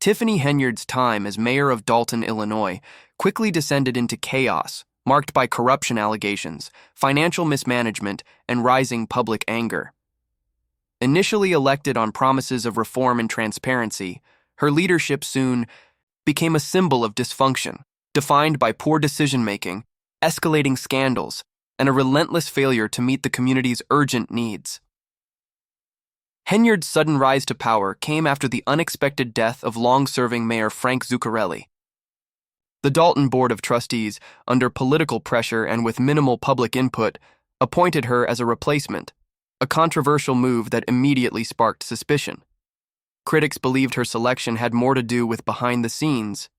Tiffany Henyard's time as mayor of Dalton, Illinois, quickly descended into chaos, marked by corruption allegations, financial mismanagement, and rising public anger. Initially elected on promises of reform and transparency, her leadership soon became a symbol of dysfunction, defined by poor decision-making, escalating scandals, and a relentless failure to meet the community's urgent needs. Henyard's sudden rise to power came after the unexpected death of long-serving Mayor Frank Zuccarelli. The Dalton Board of Trustees, under political pressure and with minimal public input, appointed her as a replacement, a controversial move that immediately sparked suspicion. Critics believed her selection had more to do with behind-the-scenes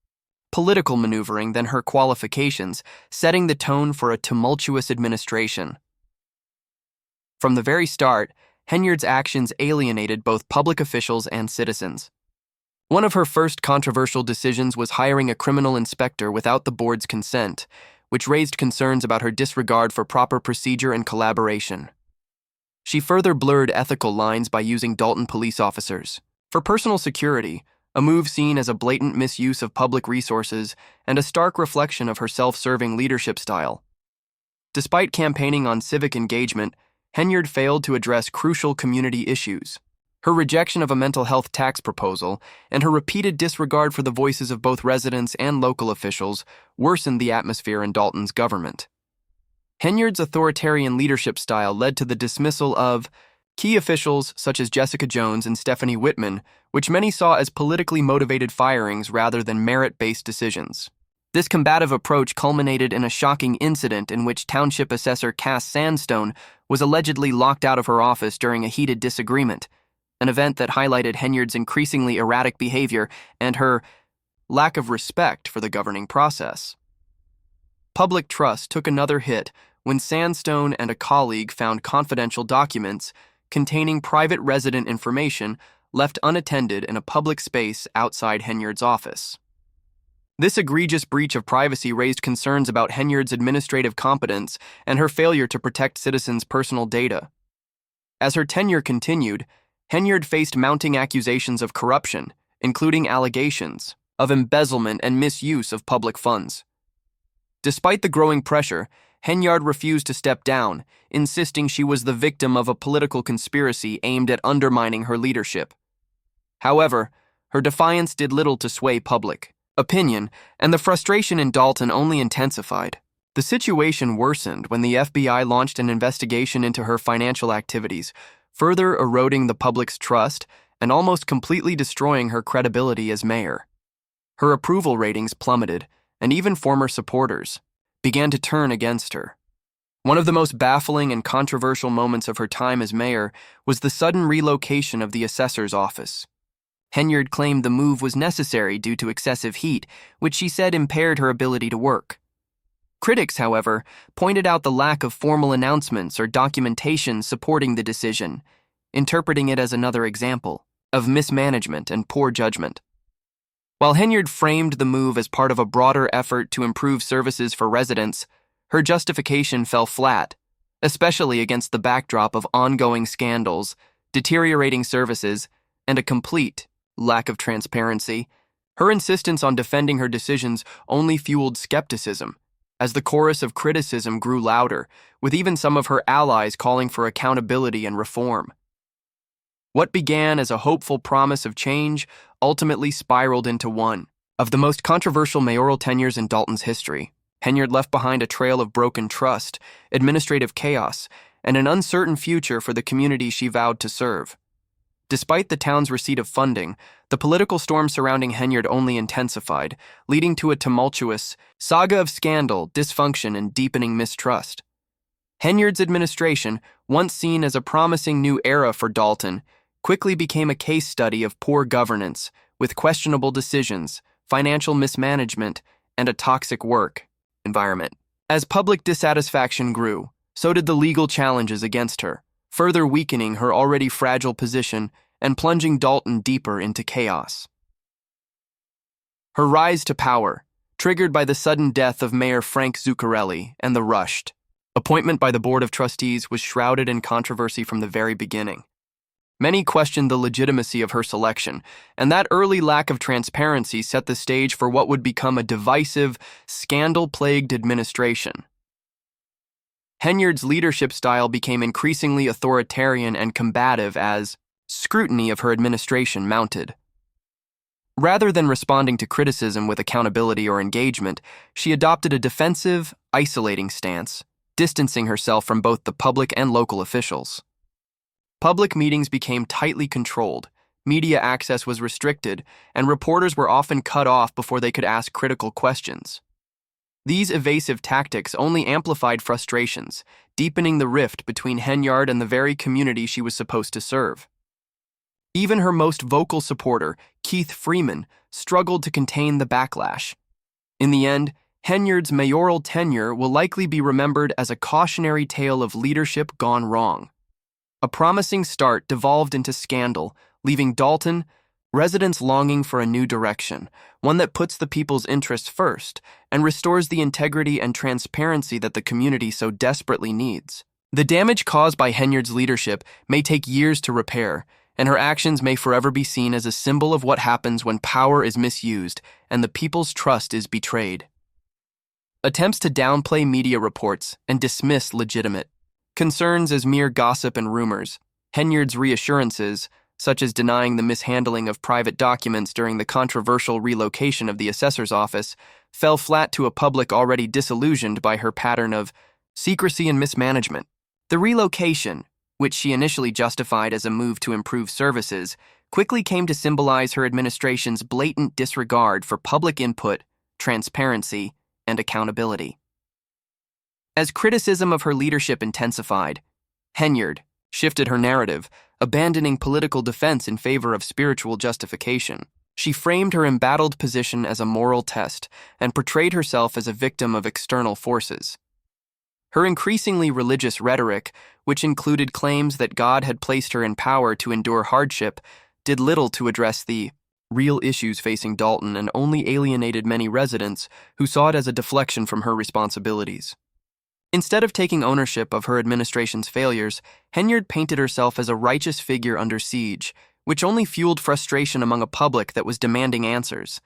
political maneuvering than her qualifications, setting the tone for a tumultuous administration. From the very start, Henyard's actions alienated both public officials and citizens. One of her first controversial decisions was hiring a criminal inspector without the board's consent, which raised concerns about her disregard for proper procedure and collaboration. She further blurred ethical lines by using Dalton police officers for personal security, a move seen as a blatant misuse of public resources and a stark reflection of her self-serving leadership style. Despite campaigning on civic engagement, Henyard failed to address crucial community issues. Her rejection of a mental health tax proposal and her repeated disregard for the voices of both residents and local officials worsened the atmosphere in Dalton's government. Henyard's authoritarian leadership style led to the dismissal of key officials such as Jessica Jones and Stephanie Whitman, which many saw as politically motivated firings rather than merit-based decisions. This combative approach culminated in a shocking incident in which Township Assessor Cass Sandstone was allegedly locked out of her office during a heated disagreement, an event that highlighted Henyard's increasingly erratic behavior and her lack of respect for the governing process. Public trust took another hit when Sandstone and a colleague found confidential documents containing private resident information left unattended in a public space outside Henyard's office. This egregious breach of privacy raised concerns about Henyard's administrative competence and her failure to protect citizens' personal data. As her tenure continued, Henyard faced mounting accusations of corruption, including allegations of embezzlement and misuse of public funds. Despite the growing pressure, Henyard refused to step down, insisting she was the victim of a political conspiracy aimed at undermining her leadership. However, her defiance did little to sway public opinion, and the frustration in Dalton only intensified. The situation worsened when the FBI launched an investigation into her financial activities, further eroding the public's trust and almost completely destroying her credibility as mayor. Her approval ratings plummeted, and even former supporters began to turn against her. One of the most baffling and controversial moments of her time as mayor was the sudden relocation of the assessor's office. Henyard claimed the move was necessary due to excessive heat, which she said impaired her ability to work. Critics, however, pointed out the lack of formal announcements or documentation supporting the decision, interpreting it as another example of mismanagement and poor judgment. While Henyard framed the move as part of a broader effort to improve services for residents, her justification fell flat, especially against the backdrop of ongoing scandals, deteriorating services, and a complete lack of transparency. Her insistence on defending her decisions only fueled skepticism, as the chorus of criticism grew louder, with even some of her allies calling for accountability and reform. What began as a hopeful promise of change ultimately spiraled into one of the most controversial mayoral tenures in Dalton's history. Henyard left behind a trail of broken trust, administrative chaos, and an uncertain future for the community she vowed to serve. Despite the town's receipt of funding, the political storm surrounding Henyard only intensified, leading to a tumultuous saga of scandal, dysfunction, and deepening mistrust. Henyard's administration, once seen as a promising new era for Dalton, quickly became a case study of poor governance, with questionable decisions, financial mismanagement, and a toxic work environment. As public dissatisfaction grew, so did the legal challenges against her, further weakening her already fragile position and plunging Dalton deeper into chaos. Her rise to power, triggered by the sudden death of Mayor Frank Zuccarelli and the rushed appointment by the Board of Trustees, was shrouded in controversy from the very beginning. Many questioned the legitimacy of her selection, and that early lack of transparency set the stage for what would become a divisive, scandal-plagued administration. Henyard's leadership style became increasingly authoritarian and combative as scrutiny of her administration mounted. Rather than responding to criticism with accountability or engagement, she adopted a defensive, isolating stance, distancing herself from both the public and local officials. Public meetings became tightly controlled, media access was restricted, and reporters were often cut off before they could ask critical questions. These evasive tactics only amplified frustrations, deepening the rift between Henyard and the very community she was supposed to serve. Even her most vocal supporter, Keith Freeman, struggled to contain the backlash. In the end, Henyard's mayoral tenure will likely be remembered as a cautionary tale of leadership gone wrong. A promising start devolved into scandal, leaving Dalton, residents longing for a new direction, one that puts the people's interests first and restores the integrity and transparency that the community so desperately needs. The damage caused by Henyard's leadership may take years to repair, and her actions may forever be seen as a symbol of what happens when power is misused and the people's trust is betrayed. Attempts to downplay media reports and dismiss legitimate concerns as mere gossip and rumors, Henyard's reassurances, such as denying the mishandling of private documents during the controversial relocation of the assessor's office, fell flat to a public already disillusioned by her pattern of secrecy and mismanagement. The relocation, which she initially justified as a move to improve services, quickly came to symbolize her administration's blatant disregard for public input, transparency, and accountability. As criticism of her leadership intensified, Henyard shifted her narrative, abandoning political defense in favor of spiritual justification. She framed her embattled position as a moral test and portrayed herself as a victim of external forces. Her increasingly religious rhetoric, which included claims that God had placed her in power to endure hardship, did little to address the real issues facing Dalton and only alienated many residents who saw it as a deflection from her responsibilities. Instead of taking ownership of her administration's failures, Henyard painted herself as a righteous figure under siege, which only fueled frustration among a public that was demanding answers.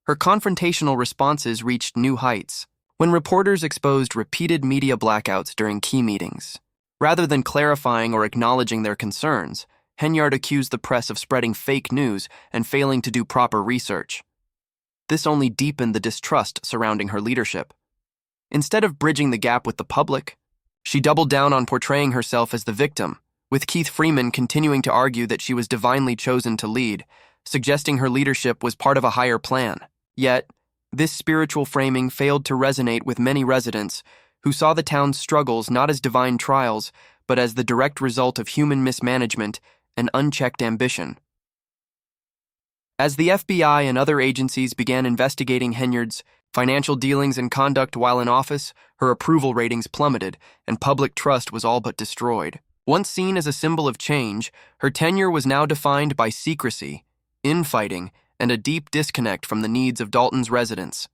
Her confrontational responses reached new heights when reporters exposed repeated media blackouts during key meetings. Rather than clarifying or acknowledging their concerns, Henyard accused the press of spreading fake news and failing to do proper research. This only deepened the distrust surrounding her leadership. Instead of bridging the gap with the public, she doubled down on portraying herself as the victim, with Keith Freeman continuing to argue that she was divinely chosen to lead, suggesting her leadership was part of a higher plan. Yet, this spiritual framing failed to resonate with many residents who saw the town's struggles not as divine trials, but as the direct result of human mismanagement and unchecked ambition. As the FBI and other agencies began investigating Henyard's financial dealings and conduct while in office, her approval ratings plummeted, and public trust was all but destroyed. Once seen as a symbol of change, her tenure was now defined by secrecy, infighting, and a deep disconnect from the needs of Dalton's residents.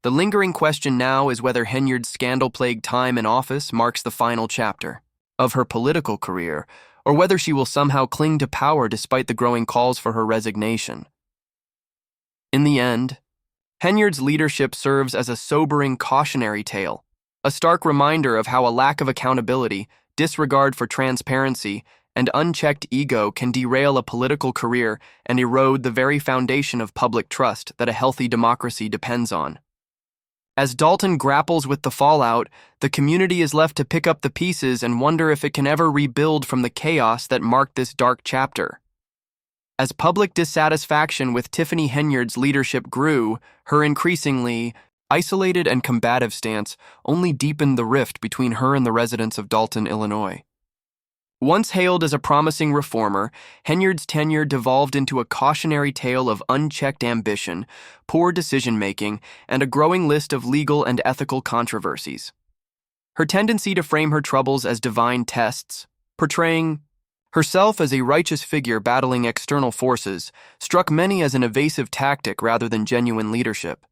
The lingering question now is whether Henyard's scandal-plagued time in office marks the final chapter of her political career, or whether she will somehow cling to power despite the growing calls for her resignation. In the end, Henyard's leadership serves as a sobering cautionary tale, a stark reminder of how a lack of accountability, disregard for transparency, and unchecked ego can derail a political career and erode the very foundation of public trust that a healthy democracy depends on. As Dalton grapples with the fallout, the community is left to pick up the pieces and wonder if it can ever rebuild from the chaos that marked this dark chapter. As public dissatisfaction with Tiffany Henyard's leadership grew, her increasingly isolated and combative stance only deepened the rift between her and the residents of Dalton, Illinois. Once hailed as a promising reformer, Henyard's tenure devolved into a cautionary tale of unchecked ambition, poor decision-making, and a growing list of legal and ethical controversies. Her tendency to frame her troubles as divine tests, portraying herself as a righteous figure battling external forces, struck many as an evasive tactic rather than genuine leadership.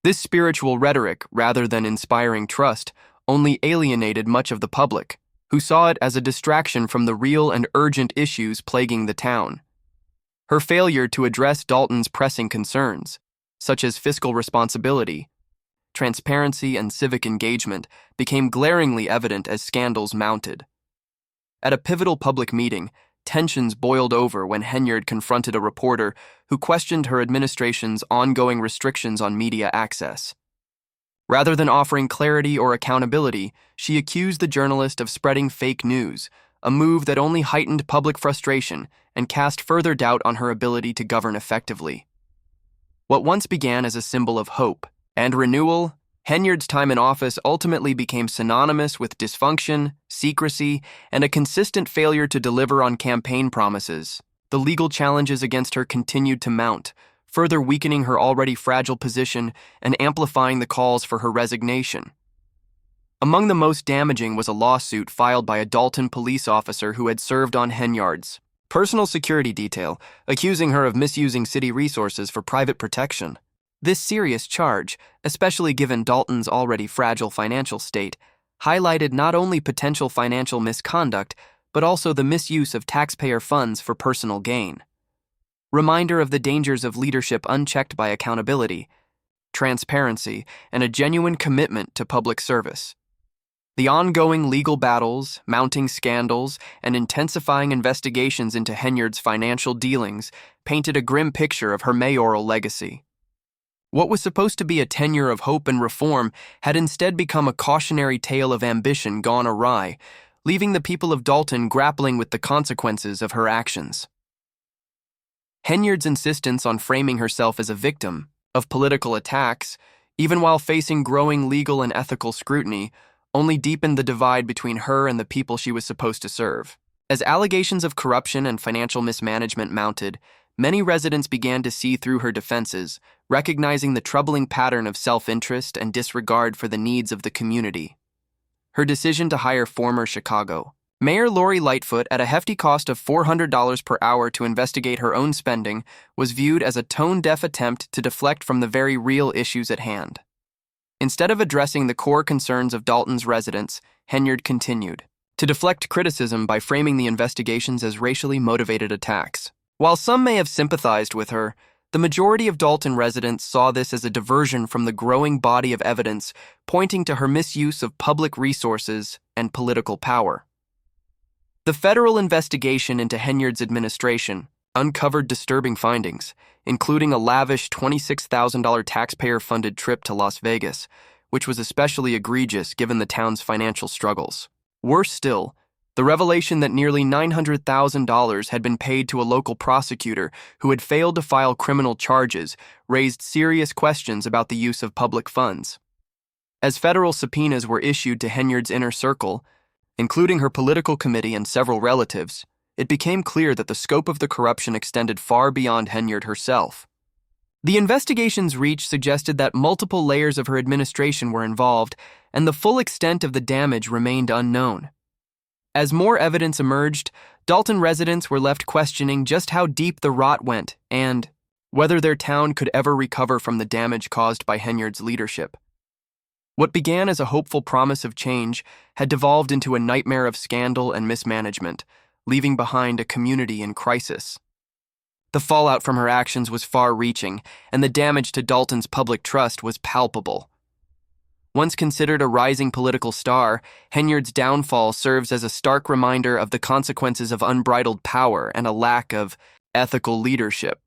This spiritual rhetoric, rather than inspiring trust, only alienated much of the public, who saw it as a distraction from the real and urgent issues plaguing the town. Her failure to address Dalton's pressing concerns, such as fiscal responsibility, transparency, and civic engagement, became glaringly evident as scandals mounted. At a pivotal public meeting, tensions boiled over when Henyard confronted a reporter who questioned her administration's ongoing restrictions on media access. Rather than offering clarity or accountability, she accused the journalist of spreading fake news, a move that only heightened public frustration and cast further doubt on her ability to govern effectively. What once began as a symbol of hope and renewal, Henyard's time in office ultimately became synonymous with dysfunction, secrecy, and a consistent failure to deliver on campaign promises. The legal challenges against her continued to mount, further weakening her already fragile position and amplifying the calls for her resignation. Among the most damaging was a lawsuit filed by a Dalton police officer who had served on Henyard's personal security detail, accusing her of misusing city resources for private protection. This serious charge, especially given Dalton's already fragile financial state, highlighted not only potential financial misconduct, but also the misuse of taxpayer funds for personal gain. Reminder of the dangers of leadership unchecked by accountability, transparency, and a genuine commitment to public service. The ongoing legal battles, mounting scandals, and intensifying investigations into Henyard's financial dealings painted a grim picture of her mayoral legacy. What was supposed to be a tenure of hope and reform had instead become a cautionary tale of ambition gone awry, leaving the people of Dalton grappling with the consequences of her actions. Henyard's insistence on framing herself as a victim of political attacks, even while facing growing legal and ethical scrutiny, only deepened the divide between her and the people she was supposed to serve. As allegations of corruption and financial mismanagement mounted, many residents began to see through her defenses, recognizing the troubling pattern of self-interest and disregard for the needs of the community. Her decision to hire former Chicago Mayor Lori Lightfoot at a hefty cost of $400 per hour to investigate her own spending was viewed as a tone-deaf attempt to deflect from the very real issues at hand. Instead of addressing the core concerns of Dalton's residents, Henyard continued to deflect criticism by framing the investigations as racially motivated attacks. While some may have sympathized with her, the majority of Dalton residents saw this as a diversion from the growing body of evidence pointing to her misuse of public resources and political power. The federal investigation into Henyard's administration uncovered disturbing findings, including a lavish $26,000 taxpayer-funded trip to Las Vegas, which was especially egregious given the town's financial struggles. Worse still, the revelation that nearly $900,000 had been paid to a local prosecutor who had failed to file criminal charges raised serious questions about the use of public funds. As federal subpoenas were issued to Henyard's inner circle, including her political committee and several relatives, it became clear that the scope of the corruption extended far beyond Henyard herself. The investigation's reach suggested that multiple layers of her administration were involved, and the full extent of the damage remained unknown. As more evidence emerged, Dalton residents were left questioning just how deep the rot went and whether their town could ever recover from the damage caused by Henyard's leadership. What began as a hopeful promise of change had devolved into a nightmare of scandal and mismanagement, leaving behind a community in crisis. The fallout from her actions was far-reaching, and the damage to Dalton's public trust was palpable. Once considered a rising political star, Henyard's downfall serves as a stark reminder of the consequences of unbridled power and a lack of ethical leadership.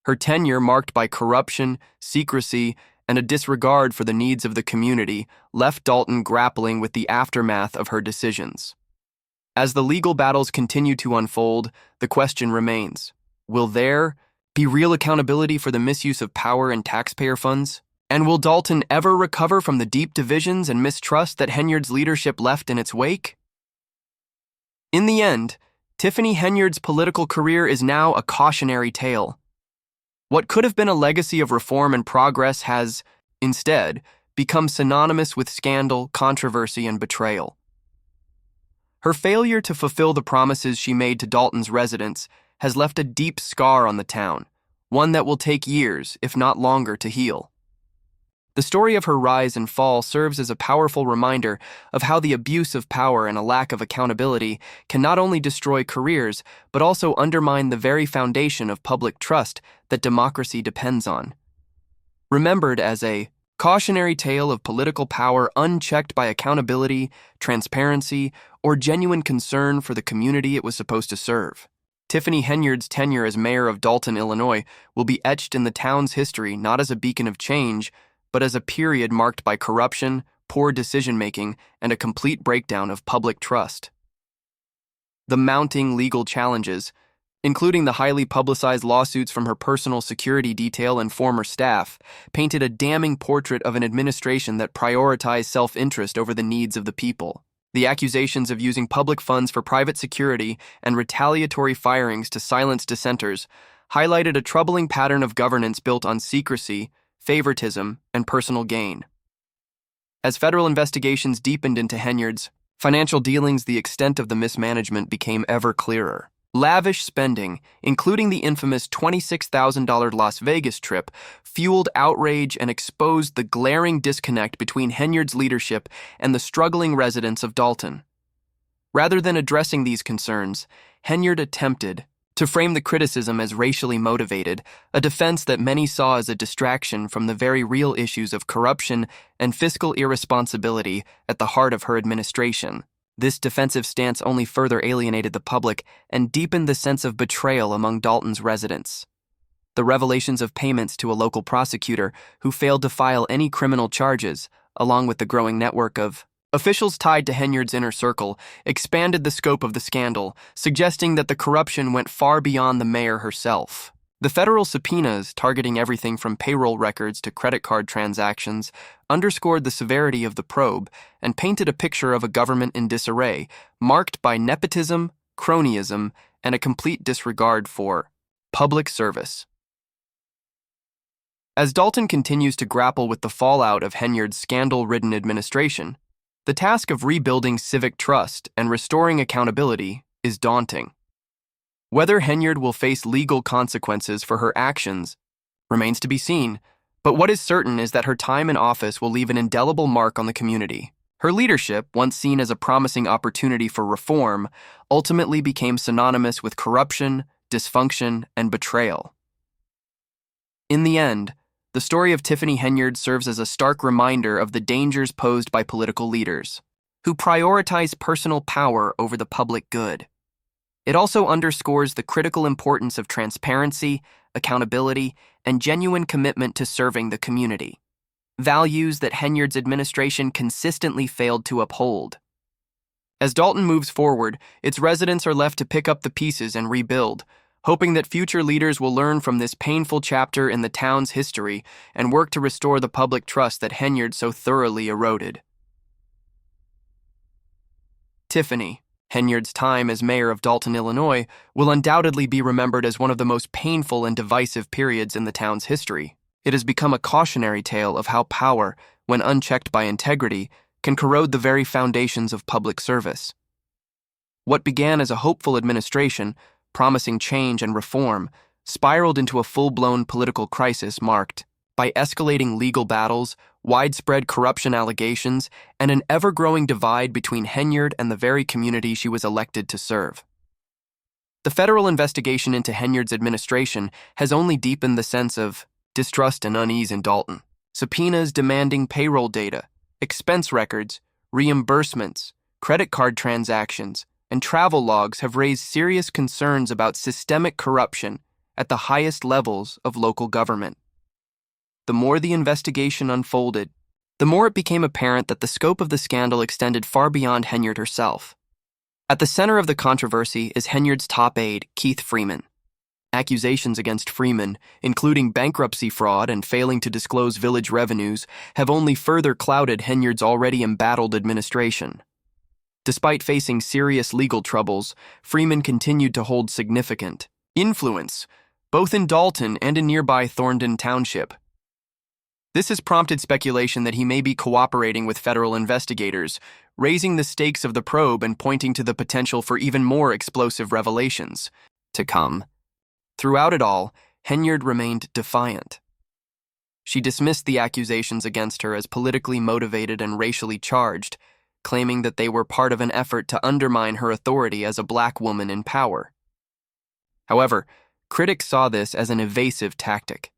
Her tenure, marked by corruption, secrecy, and a disregard for the needs of the community, left Dalton grappling with the aftermath of her decisions. As the legal battles continue to unfold, the question remains, will there be real accountability for the misuse of power and taxpayer funds? And will Dalton ever recover from the deep divisions and mistrust that Henyard's leadership left in its wake? In the end, Tiffany Henyard's political career is now a cautionary tale. What could have been a legacy of reform and progress has, instead, become synonymous with scandal, controversy, and betrayal. Her failure to fulfill the promises she made to Dalton's residents has left a deep scar on the town, one that will take years, if not longer, to heal. The story of her rise and fall serves as a powerful reminder of how the abuse of power and a lack of accountability can not only destroy careers, but also undermine the very foundation of public trust that democracy depends on. Remembered as a cautionary tale of political power unchecked by accountability, transparency, or genuine concern for the community it was supposed to serve. Tiffany Henyard's tenure as mayor of Dalton, Illinois, will be etched in the town's history not as a beacon of change, but as a period marked by corruption, poor decision-making, and a complete breakdown of public trust. The mounting legal challenges, including the highly publicized lawsuits from her personal security detail and former staff, painted a damning portrait of an administration that prioritized self-interest over the needs of the people. The accusations of using public funds for private security and retaliatory firings to silence dissenters highlighted a troubling pattern of governance built on secrecy, favoritism, and personal gain. As federal investigations deepened into Henyard's financial dealings, the extent of the mismanagement became ever clearer. Lavish spending, including the infamous $26,000 Las Vegas trip, fueled outrage and exposed the glaring disconnect between Henyard's leadership and the struggling residents of Dalton. Rather than addressing these concerns, Henyard attempted to frame the criticism as racially motivated, a defense that many saw as a distraction from the very real issues of corruption and fiscal irresponsibility at the heart of her administration. This defensive stance only further alienated the public and deepened the sense of betrayal among Dalton's residents. The revelations of payments to a local prosecutor who failed to file any criminal charges, along with the growing network of officials tied to Henyard's inner circle, expanded the scope of the scandal, suggesting that the corruption went far beyond the mayor herself. The federal subpoenas, targeting everything from payroll records to credit card transactions, underscored the severity of the probe and painted a picture of a government in disarray, marked by nepotism, cronyism, and a complete disregard for public service. As Dalton continues to grapple with the fallout of Henyard's scandal-ridden administration, the task of rebuilding civic trust and restoring accountability is daunting. Whether Henyard will face legal consequences for her actions remains to be seen, but what is certain is that her time in office will leave an indelible mark on the community. Her leadership, once seen as a promising opportunity for reform, ultimately became synonymous with corruption, dysfunction, and betrayal. In the end, the story of Tiffany Henyard serves as a stark reminder of the dangers posed by political leaders, who prioritize personal power over the public good. It also underscores the critical importance of transparency, accountability, and genuine commitment to serving the community, values that Henyard's administration consistently failed to uphold. As Dalton moves forward, its residents are left to pick up the pieces and rebuild, hoping that future leaders will learn from this painful chapter in the town's history and work to restore the public trust that Henyard so thoroughly eroded. Tiffany Henyard's time as mayor of Dalton, Illinois, will undoubtedly be remembered as one of the most painful and divisive periods in the town's history. It has become a cautionary tale of how power, when unchecked by integrity, can corrode the very foundations of public service. What began as a hopeful administration, promising change and reform, spiraled into a full-blown political crisis marked by escalating legal battles, widespread corruption allegations, and an ever-growing divide between Henyard and the very community she was elected to serve. The federal investigation into Henyard's administration has only deepened the sense of distrust and unease in Dalton. Subpoenas demanding payroll data, expense records, reimbursements, credit card transactions, and travel logs have raised serious concerns about systemic corruption at the highest levels of local government. The more the investigation unfolded, the more it became apparent that the scope of the scandal extended far beyond Henyard herself. At the center of the controversy is Henyard's top aide, Keith Freeman. Accusations against Freeman, including bankruptcy fraud and failing to disclose village revenues, have only further clouded Henyard's already embattled administration. Despite facing serious legal troubles, Freeman continued to hold significant influence, both in Dalton and in nearby Thorndon Township. This has prompted speculation that he may be cooperating with federal investigators, raising the stakes of the probe and pointing to the potential for even more explosive revelations to come. Throughout it all, Henyard remained defiant. She dismissed the accusations against her as politically motivated and racially charged, claiming that they were part of an effort to undermine her authority as a black woman in power. However, critics saw this as an evasive tactic,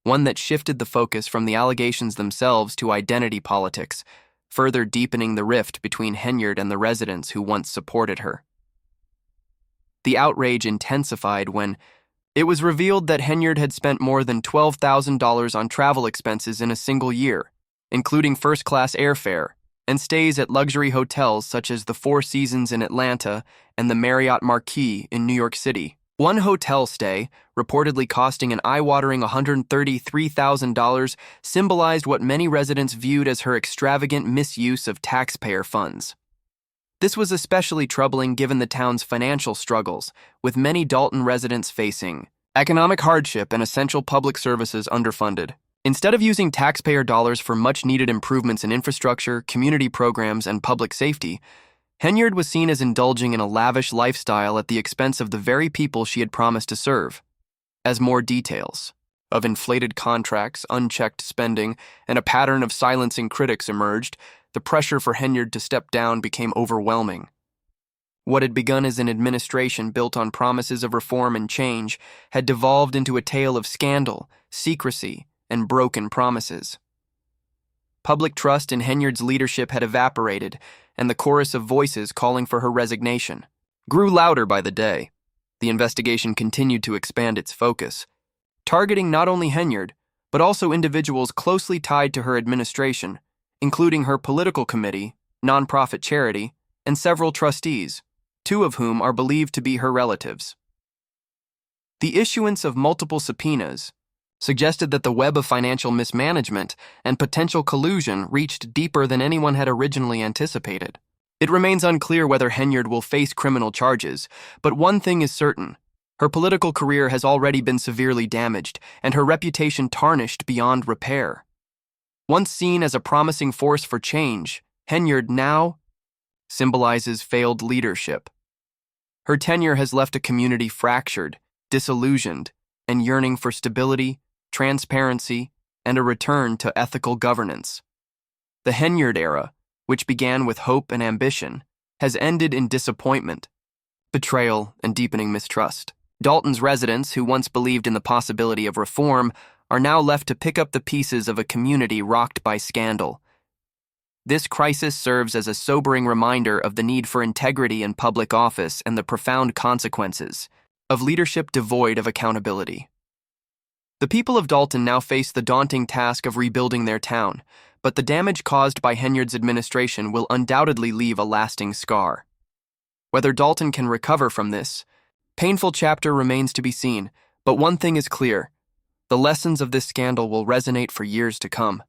one that shifted the focus from the allegations themselves to identity politics, further deepening the rift between Henyard and the residents who once supported her. The outrage intensified when it was revealed that Henyard had spent more than $12,000 on travel expenses in a single year, including first-class airfare and stays at luxury hotels such as the Four Seasons in Atlanta and the Marriott Marquis in New York City. One hotel stay, reportedly costing an eye-watering $133,000, symbolized what many residents viewed as her extravagant misuse of taxpayer funds. This was especially troubling given the town's financial struggles, with many Dalton residents facing economic hardship and essential public services underfunded. Instead of using taxpayer dollars for much-needed improvements in infrastructure, community programs, and public safety, Henyard was seen as indulging in a lavish lifestyle at the expense of the very people she had promised to serve. As more details of inflated contracts, unchecked spending, and a pattern of silencing critics emerged, the pressure for Henyard to step down became overwhelming. What had begun as an administration built on promises of reform and change had devolved into a tale of scandal, secrecy, and broken promises. Public trust in Henyard's leadership had evaporated, and the chorus of voices calling for her resignation grew louder by the day. The investigation continued to expand its focus, targeting not only Henyard, but also individuals closely tied to her administration, including her political committee, nonprofit charity, and several trustees, two of whom are believed to be her relatives. The issuance of multiple subpoenas suggested that the web of financial mismanagement and potential collusion reached deeper than anyone had originally anticipated. It remains unclear whether Henyard will face criminal charges, but one thing is certain: her political career has already been severely damaged and her reputation tarnished beyond repair. Once seen as a promising force for change, Henyard now symbolizes failed leadership. Her tenure has left a community fractured, disillusioned, and yearning for stability, transparency, and a return to ethical governance. The Henyard era, which began with hope and ambition, has ended in disappointment, betrayal, and deepening mistrust. Dalton's residents, who once believed in the possibility of reform, are now left to pick up the pieces of a community rocked by scandal. This crisis serves as a sobering reminder of the need for integrity in public office and the profound consequences of leadership devoid of accountability. The people of Dalton now face the daunting task of rebuilding their town, but the damage caused by Henyard's administration will undoubtedly leave a lasting scar. Whether Dalton can recover from this painful chapter remains to be seen, but one thing is clear: the lessons of this scandal will resonate for years to come.